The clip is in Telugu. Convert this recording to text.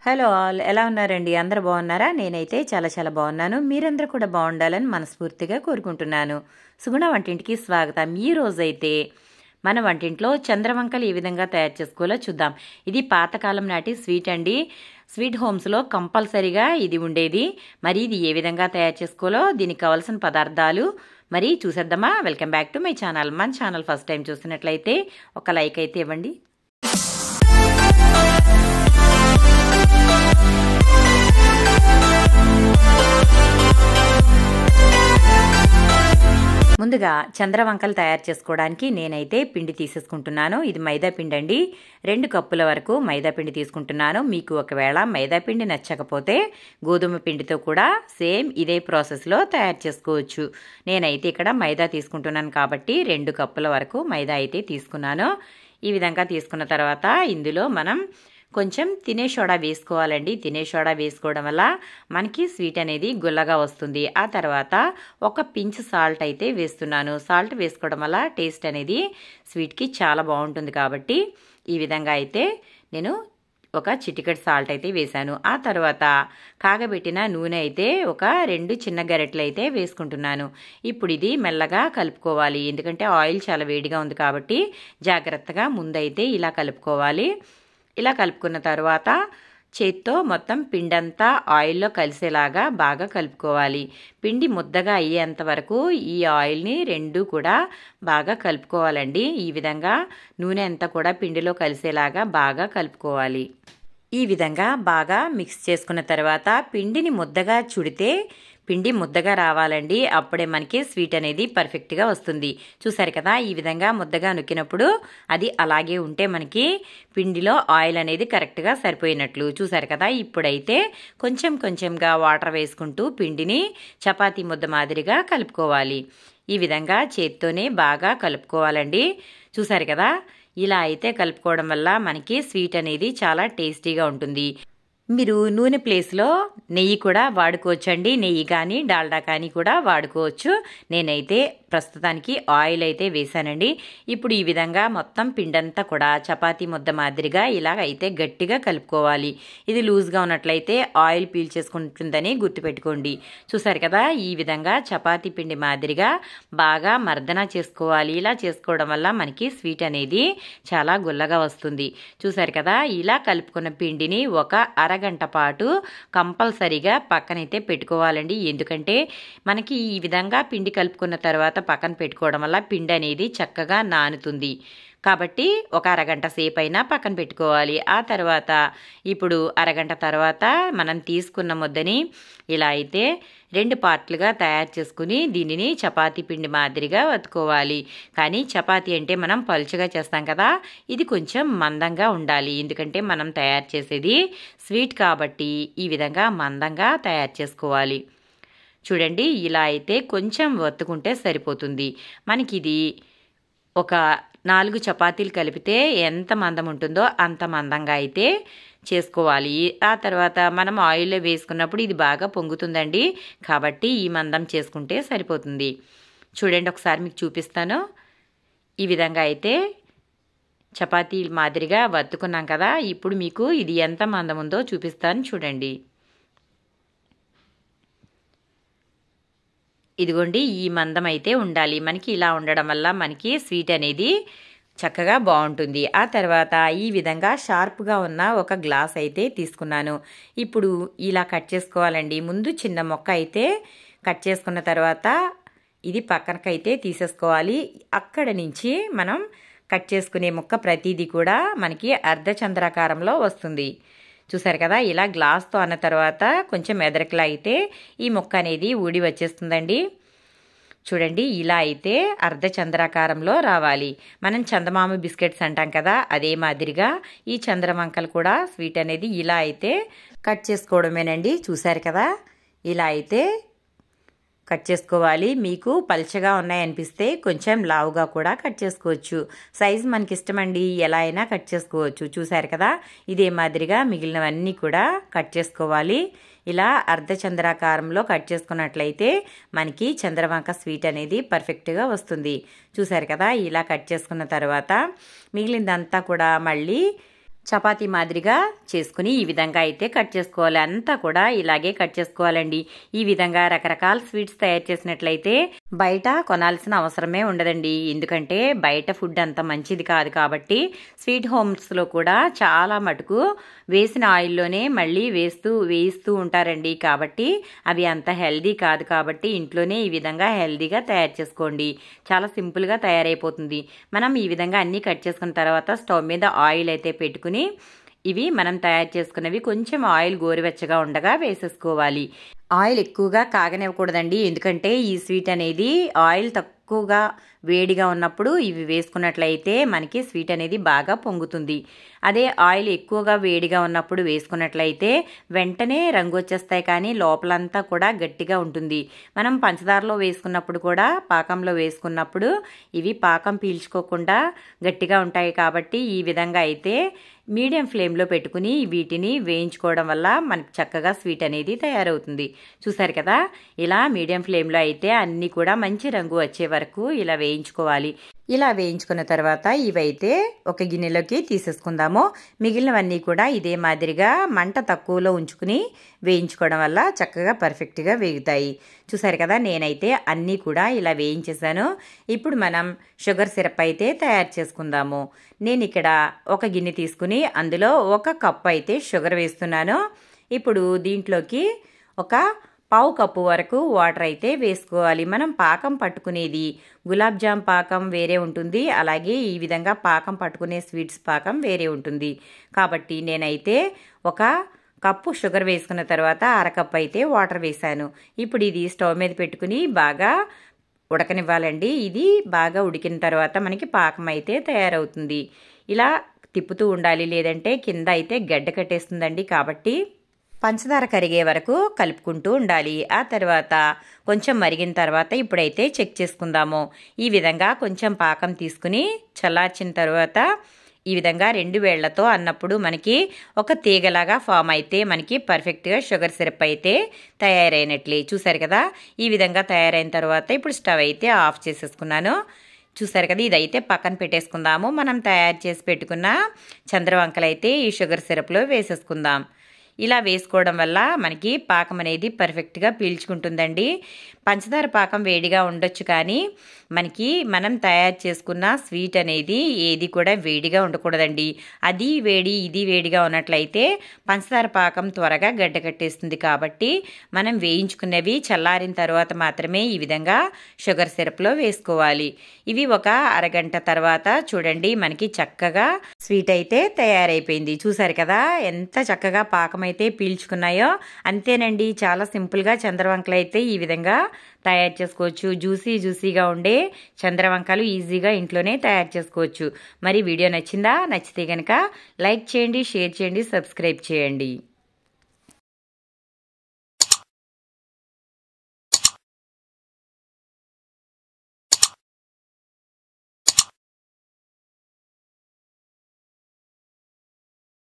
హలో ఆల్, ఎలా ఉన్నారండి? అందరూ బాగున్నారా? నేనైతే చాలా బాగున్నాను. మీరందరూ కూడా బాగుండాలని మనస్ఫూర్తిగా కోరుకుంటున్నాను. సుగుణ వంటింటికి స్వాగతం. ఈ రోజైతే మన వంటింట్లో చంద్రవంకలు ఏ విధంగా తయారు చేసుకోవాలో చూద్దాం. ఇది పాతకాలం నాటి స్వీట్ అండి. స్వీట్ హోమ్స్లో కంపల్సరీగా ఇది ఉండేది. మరి ఇది ఏ విధంగా తయారు చేసుకోవాలో, దీనికి కావాల్సిన పదార్థాలు మరి చూసేద్దామా? Welcome back to my channel. మన ఛానల్ ఫస్ట్ టైం చూసినట్లయితే ఒక లైక్ అయితే ఇవ్వండి. ముందుగా చంద్రవంకలు తయారు చేసుకోవడానికి నేనైతే పిండి తీసేసుకుంటున్నాను. ఇది మైదా పిండి అండి. 2 కప్పుల వరకు మైదా పిండి తీసుకుంటున్నాను. మీకు ఒకవేళ మైదా పిండి నచ్చకపోతే గోధుమ పిండితో కూడా సేమ్ ఇదే ప్రాసెస్లో తయారు చేసుకోవచ్చు. నేనైతే ఇక్కడ మైదా తీసుకుంటున్నాను కాబట్టి 2 కప్పుల వరకు మైదా అయితే తీసుకున్నాను. ఈ విధంగా తీసుకున్న తర్వాత ఇందులో మనం కొంచెం తినే సోడా వేసుకోవాలండి. తినే సోడా వేసుకోవడం వల్ల మనకి స్వీట్ అనేది గుల్లగా వస్తుంది. ఆ తర్వాత ఒక పించ్ సాల్ట్ అయితే వేస్తున్నాను. సాల్ట్ వేసుకోవడం వల్ల టేస్ట్ అనేది స్వీట్కి చాలా బాగుంటుంది కాబట్టి ఈ విధంగా అయితే నేను ఒక చిటికెడు సాల్ట్ అయితే వేశాను. ఆ తర్వాత కాగబెట్టిన నూనె అయితే ఒక 2 చిన్న గరిటెలు అయితే వేసుకుంటున్నాను. ఇప్పుడు ఇది మెల్లగా కలుపుకోవాలి. ఎందుకంటే ఆయిల్ చాలా వేడిగా ఉంది కాబట్టి జాగ్రత్తగా ముందైతే ఇలా కలుపుకోవాలి. ఇలా కలుపుకున్న తర్వాత చేత్తో మొత్తం పిండంతా ఆయిల్లో కలిసేలాగా బాగా కలుపుకోవాలి. పిండి ముద్దగా అయ్యేంత వరకు ఈ ఆయిల్ని 2 కూడా బాగా కలుపుకోవాలండి. ఈ విధంగా నూనె అంతా కూడా పిండిలో కలిసేలాగా బాగా కలుపుకోవాలి. ఈ విధంగా బాగా మిక్స్ చేసుకున్న తర్వాత పిండిని ముద్దగా చుడితే పిండి ముద్దగా రావాలండి. అప్పుడే మనకి స్వీట్ అనేది పర్ఫెక్ట్గా వస్తుంది. చూసారు కదా, ఈ విధంగా ముద్దగా నొక్కినప్పుడు అది అలాగే ఉంటే మనకి పిండిలో ఆయిల్ అనేది కరెక్ట్గా సరిపోయినట్లు. చూసారు కదా, ఇప్పుడైతే కొంచెంగా వాటర్ వేసుకుంటూ పిండిని చపాతీ ముద్ద మాదిరిగా కలుపుకోవాలి. ఈ విధంగా చేత్తోనే బాగా కలుపుకోవాలండి. చూసారు కదా, ఇలా అయితే కలుపుకోవడం వల్ల మనకి స్వీట్ అనేది చాలా టేస్టీగా ఉంటుంది. మీరు నూనె ప్లేస్లో నెయ్యి కూడా వాడుకోవచ్చండి. నెయ్యి కానీ డాల్డా కానీ కూడా వాడుకోవచ్చు. నేనైతే ప్రస్తుతానికి ఆయిల్ అయితే వేసానండి. ఇప్పుడు ఈ విధంగా మొత్తం పిండంతా కూడా చపాతీ ముద్ద మాదిరిగా ఇలాగ అయితే గట్టిగా కలుపుకోవాలి. ఇది లూజ్గా ఉన్నట్లయితే ఆయిల్ పీల్చేసుకుంటుందని గుర్తుపెట్టుకోండి. చూసారు కదా, ఈ విధంగా చపాతీ పిండి మాదిరిగా బాగా మర్దన చేసుకోవాలి. ఇలా చేసుకోవడం వల్ల మనకి స్వీట్ అనేది చాలా గుల్లగా వస్తుంది. చూసారు కదా, ఇలా కలుపుకున్న పిండిని ఒక అరగంట పాటు కంపల్సరీగా పక్కనైతే పెట్టుకోవాలండి. ఎందుకంటే మనకి ఈ విధంగా పిండి కలుపుకున్న తర్వాత పక్కన పెట్టుకోవడం వల్ల పిండి అనేది చక్కగా నానుతుంది. కాబట్టి ఒక అరగంట సేపు అయినా పక్కన పెట్టుకోవాలి. ఆ తర్వాత ఇప్పుడు అరగంట తర్వాత మనం తీసుకున్న ముద్దని ఇలా అయితే 2 పార్ట్లుగా తయారు చేసుకుని దీనిని చపాతీ పిండి మాదిరిగా వత్తుకోవాలి. కానీ చపాతీ అంటే మనం పలుచగా చేస్తాం కదా, ఇది కొంచెం మందంగా ఉండాలి. ఎందుకంటే మనం తయారు చేసేది స్వీట్ కాబట్టి ఈ విధంగా మందంగా తయారు చేసుకోవాలి. చూడండి, ఇలా అయితే కొంచెం వత్తుకుంటే సరిపోతుంది. మనకి ఇది ఒక 4 చపాతీలు కలిపితే ఎంత మందం ఉంటుందో అంత మందంగా అయితే చేసుకోవాలి. ఆ తర్వాత మనం ఆయిల్లో వేసుకున్నప్పుడు ఇది బాగా పొంగుతుందండి. కాబట్టి ఈ మందం చేసుకుంటే సరిపోతుంది. చూడండి, ఒకసారి మీకు చూపిస్తాను. ఈ విధంగా అయితే చపాతీ మాదిరిగా వత్తుకున్నాం కదా, ఇప్పుడు మీకు ఇది ఎంత మందం ఉందో చూపిస్తాను చూడండి. ఇదిగోండి, ఈ మందం అయితే ఉండాలి. మనకి ఇలా ఉండడం వల్ల మనకి స్వీట్ అనేది చక్కగా బాగుంటుంది. ఆ తర్వాత ఈ విధంగా షార్ప్గా ఉన్న ఒక గ్లాస్ అయితే తీసుకున్నాను. ఇప్పుడు ఇలా కట్ చేసుకోవాలండి. ముందు చిన్న ముక్క అయితే కట్ చేసుకున్న తర్వాత ఇది పక్కనకైతే తీసేసుకోవాలి. అక్కడ నుంచి మనం కట్ చేసుకునే ముక్క ప్రతిదీ కూడా మనకి అర్ధచంద్రాకారంలో వస్తుంది. చూసారు కదా, ఇలా గ్లాస్తో అన్న తర్వాత కొంచెం ఎదరకలా అయితే ఈ ముక్క అనేది ఊడి వచ్చేస్తుందండి. చూడండి, ఇలా అయితే అర్ధచంద్రాకారంలో రావాలి. మనం చందమామ బిస్కెట్స్ అంటాం కదా, అదే మాదిరిగా ఈ చంద్రవంకలు కూడా స్వీట్ అనేది ఇలా అయితే కట్ చేసుకోవడమేనండి. చూసారు కదా, ఇలా అయితే కట్ చేసుకోవాలి. మీకు పల్చగా ఉన్నాయనిపిస్తే కొంచెం లావుగా కూడా కట్ చేసుకోవచ్చు. సైజు మనకి ఇష్టమండి, ఎలా అయినా కట్ చేసుకోవచ్చు. చూసారు కదా, ఇదే మాదిరిగా మిగిలినవన్నీ కూడా కట్ చేసుకోవాలి. ఇలా అర్ధచంద్రాకారంలో కట్ చేసుకున్నట్లయితే మనకి చంద్రవంక స్వీట్ అనేది పర్ఫెక్ట్గా వస్తుంది. చూసారు కదా, ఇలా కట్ చేసుకున్న తర్వాత మిగిలిందంతా కూడా మళ్ళీ చపాతీ మాదిరిగా చేసుకుని ఈ విధంగా అయితే కట్ చేసుకోవాలి. అంతా కూడా ఇలాగే కట్ చేసుకోవాలండి. ఈ విధంగా రకరకాల స్వీట్స్ తయారు చేసినట్లయితే బయట కొనాల్సిన అవసరమే ఉండదండి. ఎందుకంటే బయట ఫుడ్ అంత మంచిది కాదు కాబట్టి స్వీట్ హోమ్స్లో కూడా చాలా మటుకు వేసిన ఆయిల్లోనే మళ్ళీ వేయిస్తూ ఉంటారండి. కాబట్టి అవి అంత హెల్దీ కాదు కాబట్టి ఇంట్లోనే ఈ విధంగా హెల్దీగా తయారు చేసుకోండి. చాలా సింపుల్గా తయారైపోతుంది. మనం ఈ విధంగా అన్నీ కట్ చేసుకున్న తర్వాత స్టవ్ మీద ఆయిల్ అయితే పెట్టుకుని ఇవి మనం తయారు చేసుకున్నవి కొంచెం ఆయిల్ గోరువెచ్చగా ఉండగా వేసేసుకోవాలి. ఆయిల్ ఎక్కువగా కాగనివ్వకూడదండి. ఎందుకంటే ఈ స్వీట్ అనేది ఆయిల్ తక్కువగా వేడిగా ఉన్నప్పుడు ఇవి వేసుకున్నట్లయితే మనకి స్వీట్ అనేది బాగా పొంగుతుంది. అదే ఆయిల్ ఎక్కువగా వేడిగా ఉన్నప్పుడు వేసుకున్నట్లయితే వెంటనే రంగు వచ్చేస్తాయి, కానీ లోపలంతా కూడా గట్టిగా ఉంటుంది. మనం పంచదారలో వేసుకున్నప్పుడు కూడా పాకంలో వేసుకున్నప్పుడు ఇవి పాకం పీల్చుకోకుండా గట్టిగా ఉంటాయి. కాబట్టి ఈ విధంగా అయితే మీడియం ఫ్లేమ్లో పెట్టుకుని వీటిని వేయించుకోవడం వల్ల మనకి చక్కగా స్వీట్ అనేది తయారవుతుంది. చూసారు కదా, ఇలా మీడియం ఫ్లేమ్లో అయితే అన్నీ కూడా మంచి రంగు వచ్చే వరకు ఇలా వేయించుకోవాలి. ఇలా వేయించుకున్న తర్వాత ఇవైతే ఒక గిన్నెలోకి తీసేసుకుందాము. మిగిలినవన్నీ కూడా ఇదే మాదిరిగా మంట తక్కువలో ఉంచుకుని వేయించుకోవడం వల్ల చక్కగా పర్ఫెక్ట్గా వేగుతాయి. చూసారు కదా, నేనైతే అన్నీ కూడా ఇలా వేయించేసాను. ఇప్పుడు మనం షుగర్ సిరప్ అయితే తయారు చేసుకుందాము. నేను ఇక్కడ ఒక గిన్నె తీసుకుని అందులో 1 కప్పు అయితే షుగర్ వేస్తున్నాను. ఇప్పుడు దీంట్లోకి ఒక పావు కప్పు వరకు వాటర్ అయితే వేసుకోవాలి. మనం పాకం పట్టుకునేది గులాబ్ జామ్ పాకం వేరే ఉంటుంది, అలాగే ఈ విధంగా పాకం పట్టుకునే స్వీట్స్ పాకం వేరే ఉంటుంది. కాబట్టి నేనైతే 1 కప్పు షుగర్ వేసుకున్న తర్వాత 1/2 కప్పు అయితే వాటర్ వేసాను. ఇప్పుడు ఇది స్టవ్ మీద పెట్టుకుని బాగా ఉడకనివ్వాలండి. ఇది బాగా ఉడికిన తర్వాత మనకి పాకం అయితే తయారవుతుంది. ఇలా తిప్పుతూ ఉండాలి, లేదంటే కింద అయితే గడ్డ కట్టేస్తుందండి. కాబట్టి పంచదార కరిగే వరకు కలుపుకుంటూ ఉండాలి. ఆ తర్వాత కొంచెం మరిగిన తర్వాత ఇప్పుడైతే చెక్ చేసుకుందాము. ఈ విధంగా కొంచెం పాకం తీసుకుని చల్లార్చిన తర్వాత ఈ విధంగా 2 వేళ్లతో అన్నప్పుడు మనకి ఒక తీగలాగా ఫామ్ అయితే మనకి పర్ఫెక్ట్గా షుగర్ సిరప్ అయితే తయారైనట్లే. చూసారు కదా, ఈ విధంగా తయారైన తర్వాత ఇప్పుడు స్టవ్ అయితే ఆఫ్ చేసేసుకున్నాను. చూసారు కదా, ఇదైతే పక్కన పెట్టేసుకుందాము. మనం తయారు చేసి పెట్టుకున్న చంద్రవంకలు అయితే ఈ షుగర్ సిరప్లో వేసేసుకుందాం. ఇలా వేసుకోవడం వల్ల మనకి పాకం అనేది పర్ఫెక్ట్గా పీల్చుకుంటుందండి. పంచదార పాకం వేడిగా ఉండొచ్చు, కానీ మనకి మనం తయారు చేసుకున్న స్వీట్ అనేది ఏది కూడా వేడిగా ఉండకూడదండి. అది వేడి ఇది వేడిగా ఉన్నట్లయితే పంచదార పాకం త్వరగా గడ్డ కట్టేస్తుంది. కాబట్టి మనం వేయించుకున్నవి చల్లారిన తర్వాత మాత్రమే ఈ విధంగా షుగర్ సిరప్లో వేసుకోవాలి. ఇవి ఒక అరగంట తర్వాత చూడండి మనకి చక్కగా స్వీట్ అయితే తయారైపోయింది. చూసారు కదా, ఎంత చక్కగా పాకం అయితే పీల్చుకున్నాయో. అంతేనండి, చాలా సింపుల్గా చంద్రవంకలు అయితే ఈ విధంగా తయారు చేసుకోవచ్చు. జ్యూసీగా ఉండే చంద్రవంకలు ఈజీగా ఇంట్లోనే తయారు చేసుకోవచ్చు. మరి వీడియో నచ్చిందా? నచ్చితే కనుక లైక్ చేయండి, షేర్ చేయండి, సబ్స్క్రైబ్ చేయండి.